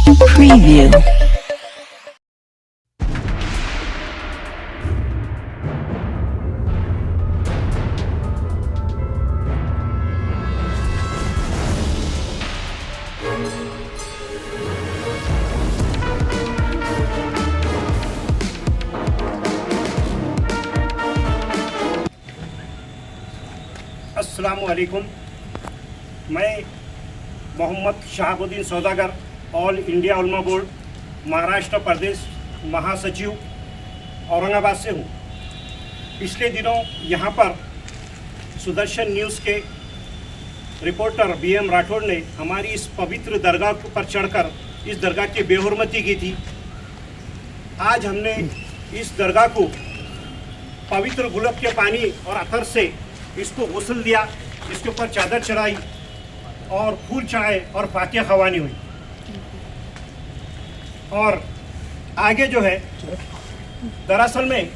Preview. अस्सलामुअलैकुम। मैं मोहम्मद शहाबुद्दीन सौदागर all India उलमा बोर्ड महाराष्ट्र प्रदेश महासचिव औरंगाबाद से हूँ। पिछले दिनों यहाँ पर सुदर्शन न्यूज़ के रिपोर्टर BM राठौड़ ने हमारी इस पवित्र दरगाह पर चढ़कर इस दरगाह की बेहुरमती की थी। आज हमने इस दरगाह को पवित्र गुलाब के पानी और अतर से इसको गुस्ल दिया, इसके ऊपर चादर चढ़ाई और फूल चढ़ाए और फातिहा ख़वानी हुई। और आगे जो है, दरअसल में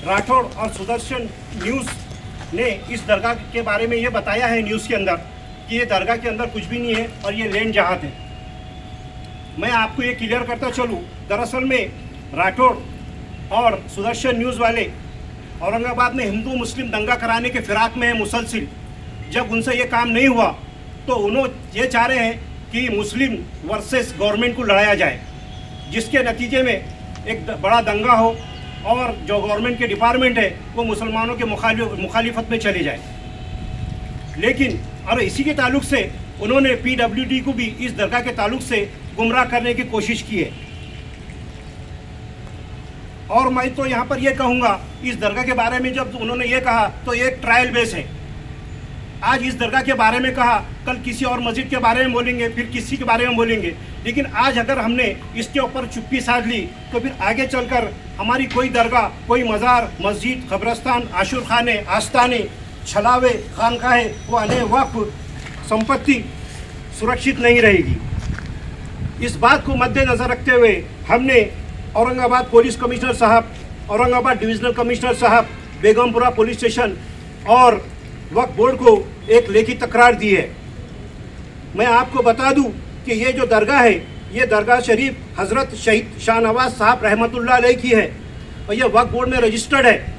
राठौड़ और सुदर्शन न्यूज़ ने इस दरगाह के बारे में ये बताया है न्यूज़ के अंदर कि ये दरगाह के अंदर कुछ भी नहीं है और ये लैंड जहाद है। मैं आपको ये क्लियर करता चलूँ, दरअसल में राठौड़ और सुदर्शन न्यूज़ वाले औरंगाबाद में हिंदू मुस्लिम दंगा कराने के फिराक में है मुसलसिल। जब उनसे ये काम नहीं हुआ तो उन्होंने ये चाह रहे हैं कि मुस्लिम वर्सेस गवर्नमेंट को लड़ाया जाए, जिसके नतीजे में एक बड़ा दंगा हो और जो गवर्नमेंट के डिपार्टमेंट है वो मुसलमानों के मुखालिफत में चले जाए। लेकिन और इसी के ताल्लुक से उन्होंने PWD को भी इस दरगाह के ताल्लुक से गुमराह करने की कोशिश की है। और मैं तो यहाँ पर ये कहूँगा, इस दरगाह के बारे में जब उन्होंने ये कहा तो एक ट्रायल बेस है। आज इस दरगाह के बारे में कहा, कल किसी और मस्जिद के बारे में बोलेंगे, फिर किसी के बारे में बोलेंगे। लेकिन आज अगर हमने इसके ऊपर चुप्पी साध ली तो फिर आगे चलकर हमारी कोई दरगाह, कोई मज़ार, मस्जिद, कब्रस्तान, आशुर खाने, आस्ताने, छलावे, खानकाहे व अन्य वक्फ संपत्ति सुरक्षित नहीं रहेगी। इस बात को मद्देनज़र रखते हुए हमने औरंगाबाद पुलिस कमिश्नर साहब, औरंगाबाद डिविजनल कमिश्नर साहब, बेगमपुरा पुलिस स्टेशन और वक्फ बोर्ड को एक लेखी तकरार दी है। मैं आपको बता दूं कि ये जो दरगाह है, ये दरगाह शरीफ हज़रत शहीद शाहनवाज साहब रहमतुल्लाह अलैह की है और ये वक्फ बोर्ड में रजिस्टर्ड है।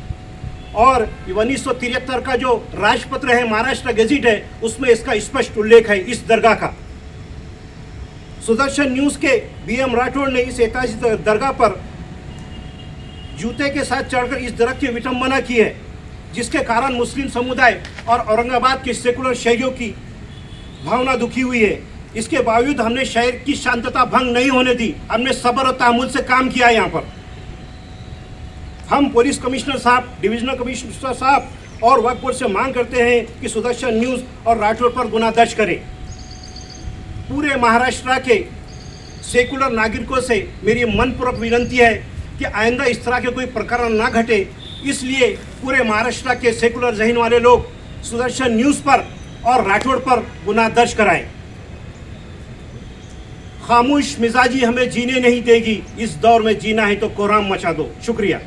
और 1973 का जो राजपत्र है, महाराष्ट्र गेजिट है, उसमें इसका स्पष्ट उल्लेख है इस दरगाह का। सुदर्शन न्यूज़ के BM राठौड़ ने इस ऐतिहासिक दरगाह पर जूते के साथ चढ़कर इस दरगाह की विटंबना की है, जिसके कारण मुस्लिम समुदाय और औरंगाबाद के सेकुलर शहरियों की भावना दुखी हुई है। इसके बावजूद हमने शहर की शांतता भंग नहीं होने दी। हमने सब्र और तहम्मुल से काम किया। यहाँ पर हम पुलिस कमिश्नर साहब, डिविजनल कमिश्नर साहब और वक्फ बोर्ड से मांग करते हैं कि सुदर्शन न्यूज़ और राठौड़ पर गुनाह दर्ज करें। पूरे महाराष्ट्र के सेकुलर नागरिकों से मेरी मनपूर्वक विनती है कि आइंदा इस तरह के कोई प्रकरण ना घटे। इसलिए पूरे महाराष्ट्र के सेकुलर ज़हन वाले लोग सुदर्शन न्यूज़ पर और राठौड़ पर गुनाह दर्ज कराएं। खामोश मिजाजी हमें जीने नहीं देगी। इस दौर में जीना है तो कोहराम मचा दो। शुक्रिया।